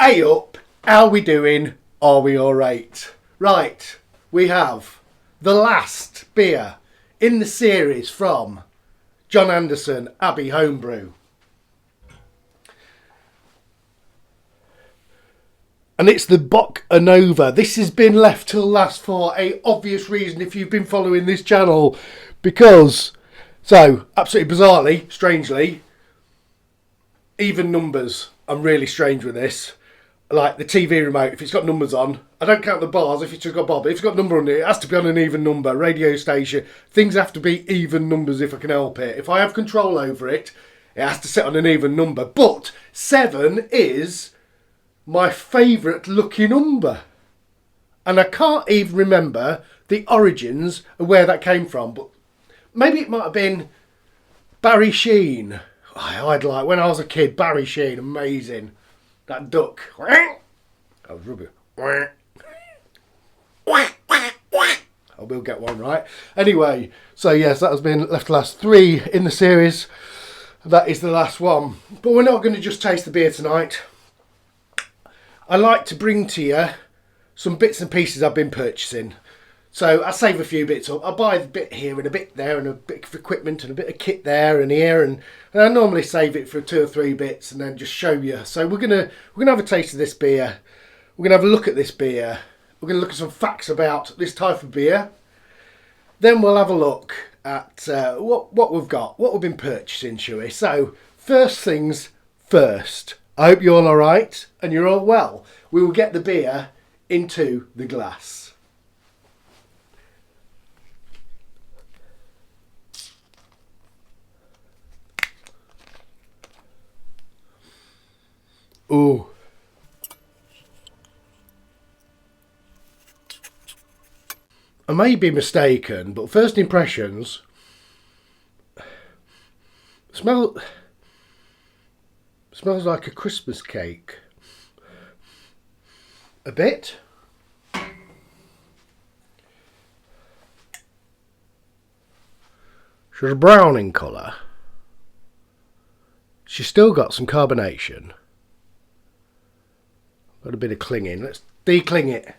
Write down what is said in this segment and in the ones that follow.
Hey up, how we doing? Are we alright? Right, we have the last beer in the series from John Anderson, Abbey Homebrew. And it's the BOCK Nova. This has been left till last for a obvious reason if you've been following this channel. Because, so, absolutely bizarrely, strangely, even numbers. I'm really strange with this. Like the TV remote, if it's got numbers on, I don't count the bars if it's just got bar, but if it's got a number on it, it has to be on an even number. Radio station, things have to be even numbers if I can help it. If I have control over it, it has to sit on an even number. But 7 is my favourite lucky number. And I can't even remember the origins of where that came from. But maybe it might have been Barry Sheen. I'd like, when I was a kid, Barry Sheen, amazing. That duck. I was rubbish. I will get one right. Anyway, so yes, that has been left last 3 in the series. That is the last one. But we're not going to just taste the beer tonight. I like to bring to you some bits and pieces I've been purchasing. So I save a few bits up. I buy a bit here and a bit there and a bit of equipment and a bit of kit there and here, and I normally save it for 2 or 3 bits and then just show you. So we're gonna have a taste of this beer. We're gonna have a look at this beer. We're gonna look at some facts about this type of beer. Then we'll have a look at what we've got, what we've been purchasing, shall we? So first things first. I hope you're all right and you're all well. We will get the beer into the glass. Ooh. I may be mistaken, but first impressions smells like a Christmas cake. A bit. She's brown in colour. She's still got some carbonation. Got a bit of clinging. Let's decling it.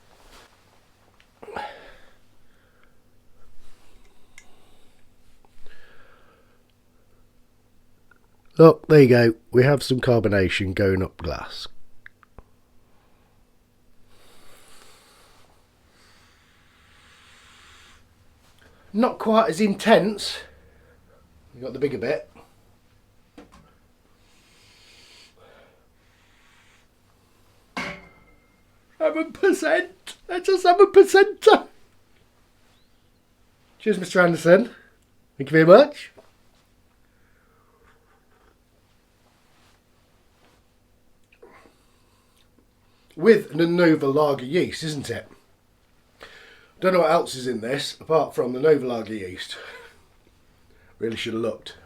Look, there you go. We have some carbonation going up glass. Not quite as intense. You got the bigger bit. 7%. That's a 7%. Cheers, Mr. Anderson. Thank you very much. With the Nova Lager yeast, isn't it? Don't know what else is in this apart from the Nova Lager yeast. Really should have looked.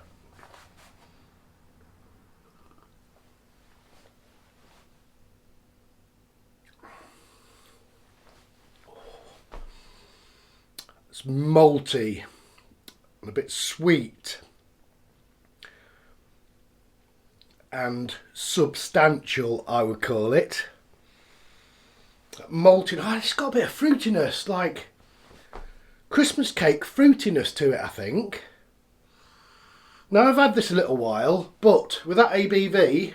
It's malty and a bit sweet and substantial, I would call it. Malty, it's got a bit of fruitiness, like Christmas cake fruitiness to it, I think. Now I've had this a little while, but with that ABV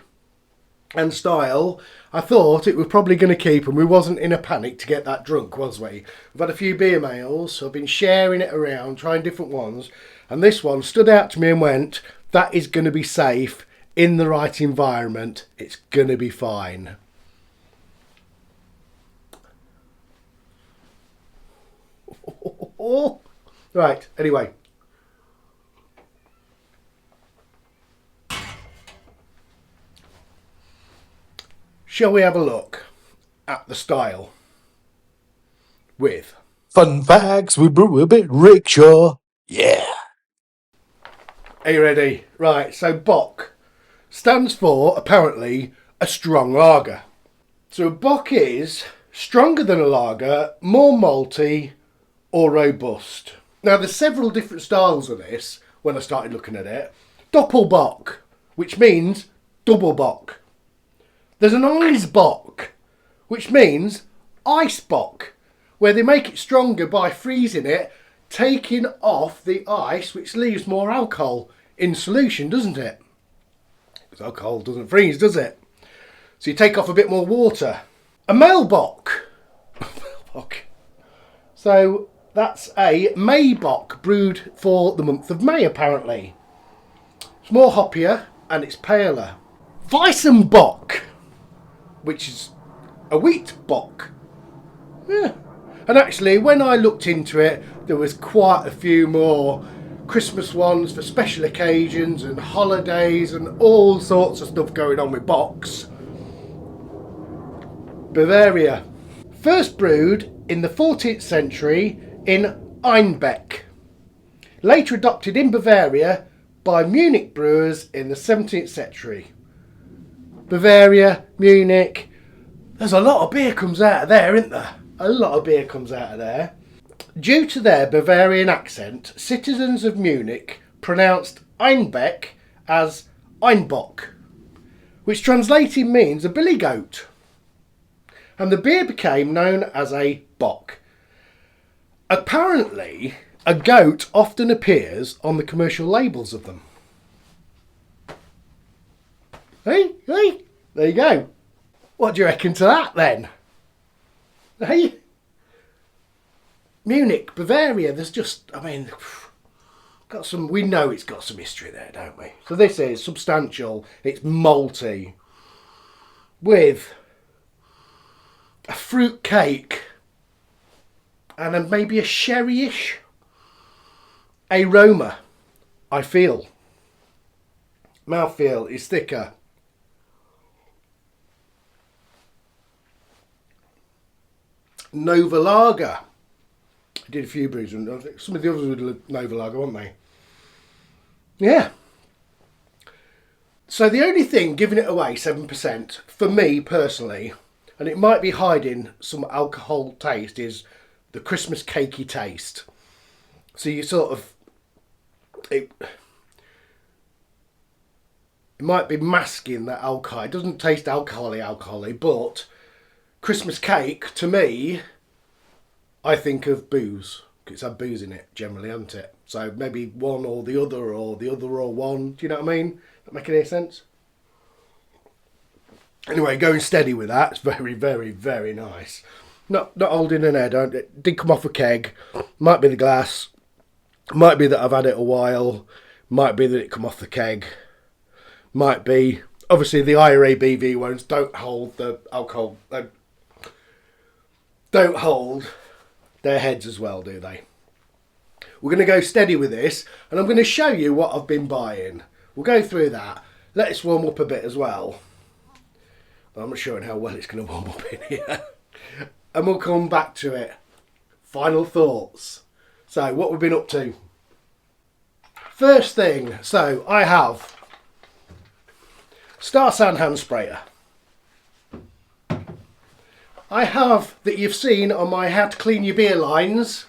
and style, I thought it was probably going to keep, and we wasn't in a panic to get that drunk, was we? We've had a few beer mails, so I've been sharing it around, trying different ones, and this one stood out to me and went, that is going to be safe, in the right environment, it's going to be fine. Right, anyway. Shall we have a look at the style with Fun facts, we brew a bit rickshaw. Yeah. Are you ready? Right, so BOCK stands for, apparently, a strong lager. So a BOCK is stronger than a lager, more malty or robust. Now there's several different styles of this when I started looking at it. Doppelbock, which means double bock. There's an ice bock, which means ice bock, where they make it stronger by freezing it, taking off the ice, which leaves more alcohol in solution, doesn't it? Because alcohol doesn't freeze, does it? So you take off a bit more water. A male bock. So that's a May bock, brewed for the month of May, apparently. It's more hoppier and it's paler. Weissen bock, which is a wheat bock. Yeah. And actually, when I looked into it, there was quite a few more Christmas ones for special occasions and holidays and all sorts of stuff going on with bocks. Bavaria. First brewed in the 14th century in Einbeck. Later adopted in Bavaria by Munich brewers in the 17th century. Bavaria, Munich. There's a lot of beer comes out of there, isn't there? A lot of beer comes out of there. Due to their Bavarian accent, citizens of Munich pronounced Einbeck as Einbock, which translating means a billy goat. And the beer became known as a bock. Apparently, a goat often appears on the commercial labels of them. Hey, there you go. What do you reckon to that then? Hey? Munich, Bavaria, there's just, I mean, got some, we know it's got some history there, don't we? So this is substantial, it's malty, with a fruit cake and maybe a sherry-ish aroma, I feel. Mouthfeel is thicker. Nova Lager. I did a few brews and I think some of the others were Nova Lager, weren't they? Yeah. So the only thing giving it away 7% for me personally, and it might be hiding some alcohol taste, is the Christmas cakey taste. So you sort of, it might be masking that alcohol. It doesn't taste alcoholic, but Christmas cake, to me, I think of booze. It's had booze in it, generally, hasn't it? So maybe one or the other or one. Do you know what I mean? That make any sense? Anyway, going steady with that. It's very, very, very nice. Not holding an head. It did come off a keg. Might be the glass. Might be that I've had it a while. Might be that it come off the keg. Might be. Obviously, the IRA BV ones don't hold the alcohol. Don't hold their heads as well, do they? We're going to go steady with this, and I'm going to show you what I've been buying. We'll go through that. Let it warm up a bit as well. I'm not sure how well it's going to warm up in here. And we'll come back to it. Final thoughts. So, what we've been up to. First thing, so I have Star San hand sprayer. I have, that you've seen on my how to clean your beer lines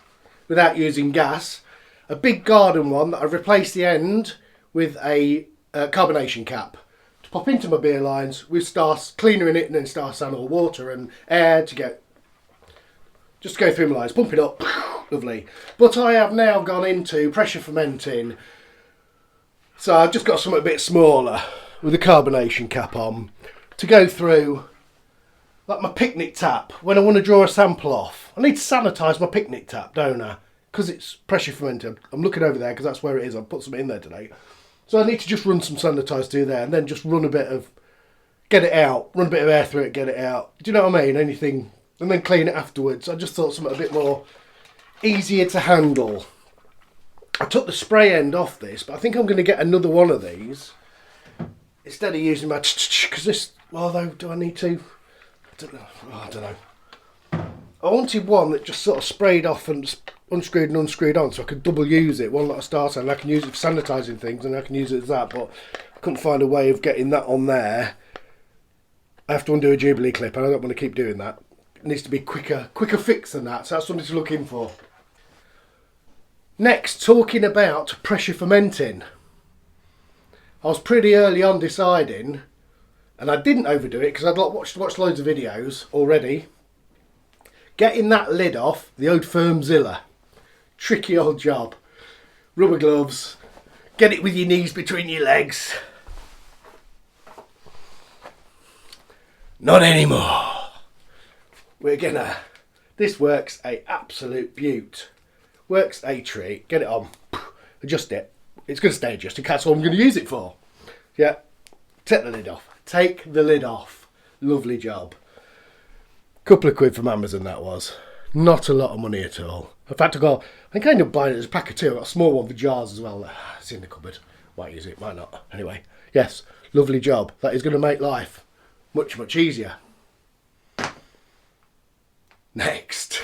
without using gas, a big garden one that I've replaced the end with a carbonation cap to pop into my beer lines with Star cleaner in it, and then Star San or water and air to get, just to go through my lines, pump it up, lovely. But I have now gone into pressure fermenting, so I've just got something a bit smaller with a carbonation cap on to go through. Like my picnic tap, when I want to draw a sample off. I need to sanitise my picnic tap, don't I? Because it's pressure fermented. I'm looking over there because that's where it is. I've put some in there today. So I need to just run some sanitise through there and then just run a bit of, get it out, run a bit of air through it, get it out. Do you know what I mean? Anything, and then clean it afterwards. I just thought something a bit more easier to handle. I took the spray end off this, but I think I'm going to get another one of these instead of using my, because this, although, do I need to? I don't know. I wanted one that just sort of sprayed off and unscrewed and unscrewed on, so I could double use it. One that I start and I can use it for sanitising things, and I can use it as that. But I couldn't find a way of getting that on there. I have to undo a Jubilee clip, and I don't want to keep doing that. It needs to be quicker fix than that. So that's something to look in for. Next, talking about pressure fermenting. I was pretty early on deciding and I didn't overdo it because I'd watched loads of videos already. Getting that lid off, the old Firmzilla. Tricky old job. Rubber gloves. Get it with your knees between your legs. Not anymore. We're gonna... This works a absolute beaut. Works a treat. Get it on. Adjust it. It's going to stay adjusted. That's all I'm going to use it for. Yeah. Take the lid off. Take the lid off. Lovely job. Couple of quid from Amazon that was. Not a lot of money at all. In fact, I think I ended up buying it as a pack of 2. I got a small one for jars as well. It's in the cupboard. Might use it, might not. Anyway, yes, lovely job. That is going to make life much, much easier. Next,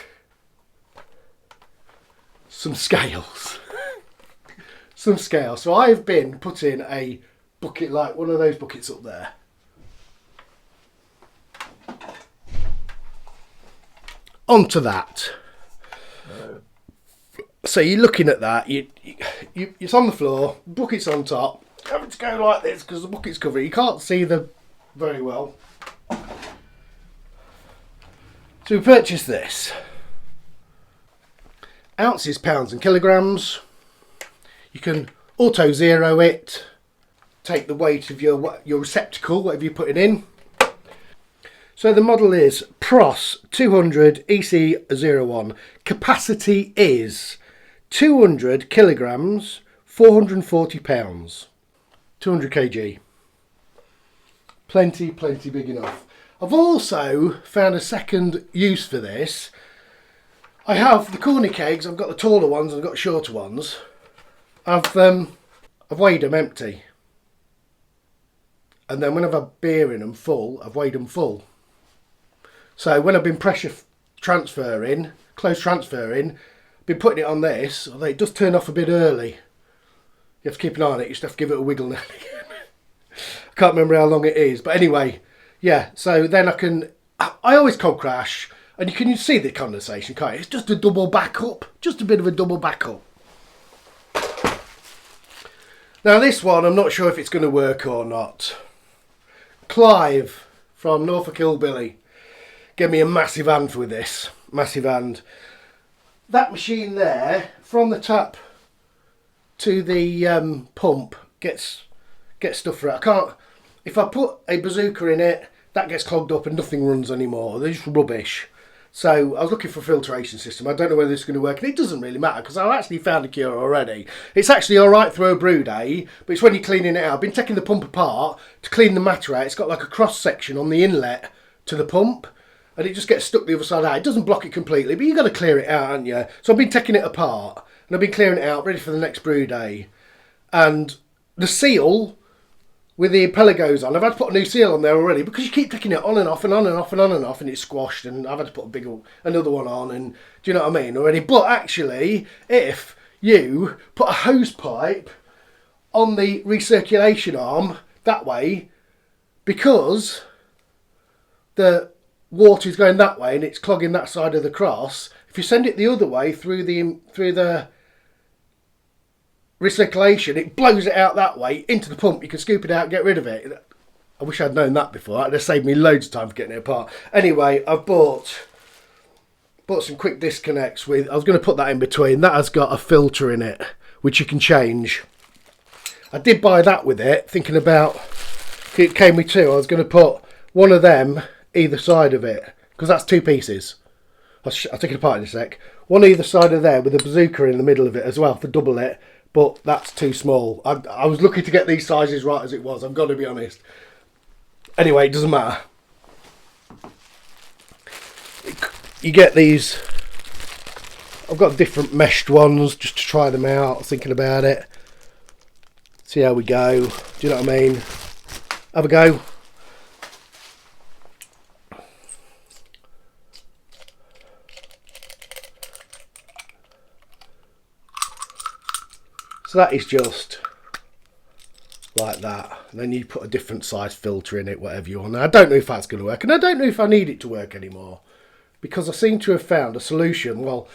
some scales. Some scales. So I've been putting a bucket, like one of those buckets up there. Onto that. So you're looking at that. It's on the floor. Bucket's on top. Having to go like this because the bucket's covered. You can't see them very well. So we purchased this. Ounces, pounds and kilograms. You can auto zero it. Take the weight of your receptacle, whatever you're putting in. So the model is PROS 200 EC01. Capacity is 200 kilograms, 440 pounds. 200 kg. Plenty big enough. I've also found a second use for this. I have the corny kegs. I've got the taller ones and I've got shorter ones. I've weighed them empty. And then when I've had beer in them full, I've weighed them full. So when I've been pressure transferring, close transferring, been putting it on this, although it does turn off a bit early. You have to keep an eye on it, you just have to give it a wiggle now and again. I can't remember how long it is, but anyway, yeah, so then I always cold crash, and you can see the condensation, can't you? It's just a double backup, just a bit of a double backup. Now this one, I'm not sure if it's going to work or not. Clive from Norfolk Hillbilly gave me a massive hand with this. Massive hand. That machine there, from the tap to the pump, gets stuff for it. I can't... If I put a bazooka in it, that gets clogged up and nothing runs anymore. They're just rubbish. So I was looking for a filtration system. I don't know whether it's going to work. And it doesn't really matter because I've actually found a cure already. It's actually alright through a brew day, but it's when you're cleaning it out. I've been taking the pump apart to clean the matter out. It's got like a cross section on the inlet to the pump. And it just gets stuck the other side out. It doesn't block it completely, but you've got to clear it out, haven't you? So I've been taking it apart. And I've been clearing it out, ready for the next brew day. And the seal with the pelagos on, I've had to put a new seal on there already because you keep taking it on and off and on and off and on and off and it's squashed, and I've had to put another one on, and do you know what I mean already? But actually, if you put a hose pipe on the recirculation arm that way, because the water is going that way and it's clogging that side of the cross, if you send it the other way through the recirculation, it blows it out that way into the pump. You can scoop it out, get rid of it. I wish I'd known that before. That'd have saved me loads of time for getting it apart. Anyway, I've bought some quick disconnects with... I was going to put that in between. That has got a filter in it, which you can change. I did buy that with it, thinking about... It came with two. I was going to put one of them either side of it, because that's two pieces. I'll take it apart in a sec. One either side of there with a bazooka in the middle of it as well to double it. But that's too small. I was looking to get these sizes right as it was, I've got to be honest. Anyway, it doesn't matter. You get these... I've got different meshed ones just to try them out. I was thinking about it. See how we go. Do you know what I mean? Have a go. So that is just like that. And then you put a different size filter in it, whatever you want. Now, I don't know if that's going to work. And I don't know if I need it to work anymore. Because I seem to have found a solution. Well,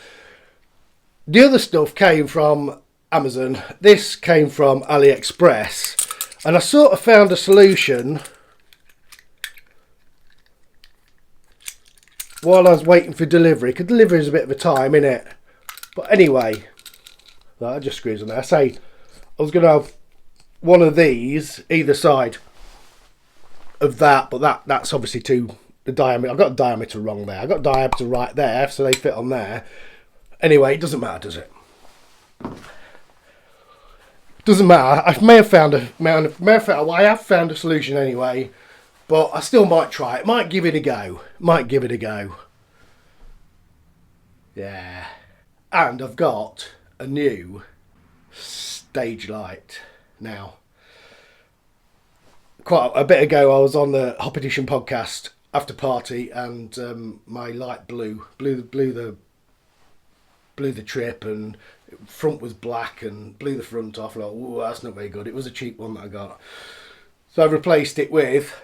the other stuff came from Amazon. This came from AliExpress. And I sort of found a solution while I was waiting for delivery, because delivery is a bit of a time, innit? But anyway, that just screws on there. I say I was going to have one of these either side of that, but that's obviously the diameter. I've got the diameter wrong there. I've got diameter right there, so they fit on there. Anyway, it doesn't matter, does it? Doesn't matter. I have found a solution anyway, but I still might try it. Might give it a go. Yeah. And I've got a new stage light now. Quite a bit ago, I was on the Hop Edition podcast after party, and my light blew the trip, and front was black and blew the front off. Like, ooh, that's not very good. It was a cheap one that I got, so I've replaced it with.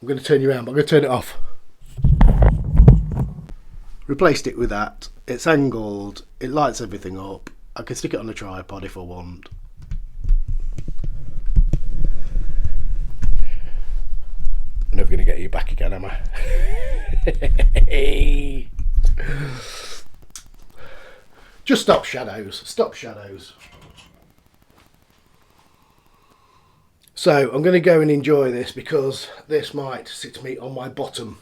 I'm going to turn you around, but I'm going to turn it off. Replaced it with that. It's angled. It lights everything up. I can stick it on a tripod if I want. I'm never going to get you back again, am I? Just stop shadows. So I'm going to go and enjoy this, because this might sit me on my bottom.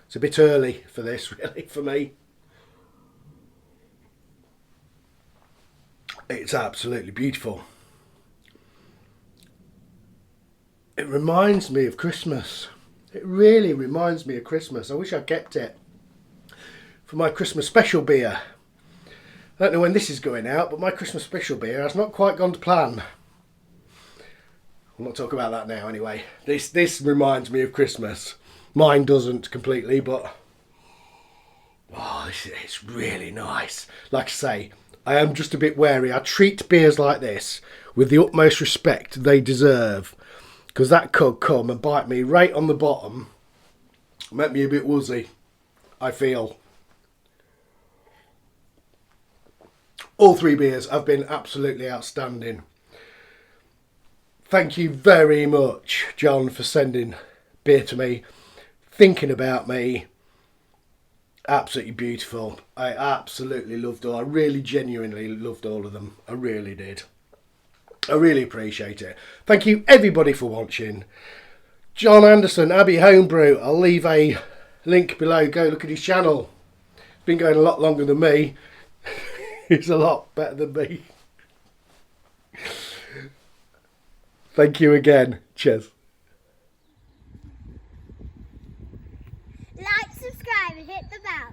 It's a bit early for this, really, for me. It's absolutely beautiful. It reminds me of Christmas. It really reminds me of Christmas. I wish I kept it for my Christmas special beer. I don't know when this is going out, but my Christmas special beer has not quite gone to plan. We'll not talk about that now anyway. This reminds me of Christmas. Mine doesn't completely, but it's really nice. Like I say, I am just a bit wary. I treat beers like this with the utmost respect they deserve, because that could come and bite me right on the bottom, make me a bit woozy, I feel. All three beers have been absolutely outstanding. Thank you very much, John, for sending beer to me, thinking about me. Absolutely beautiful. I absolutely loved all. I really genuinely loved all of them. I really did. I really appreciate it. Thank you everybody for watching. John Anderson, Abbey Homebrew. I'll leave a link below. Go look at his channel. It's been going a lot longer than me. He's a lot better than me. Thank you again. Cheers. Like, subscribe and hit the bell.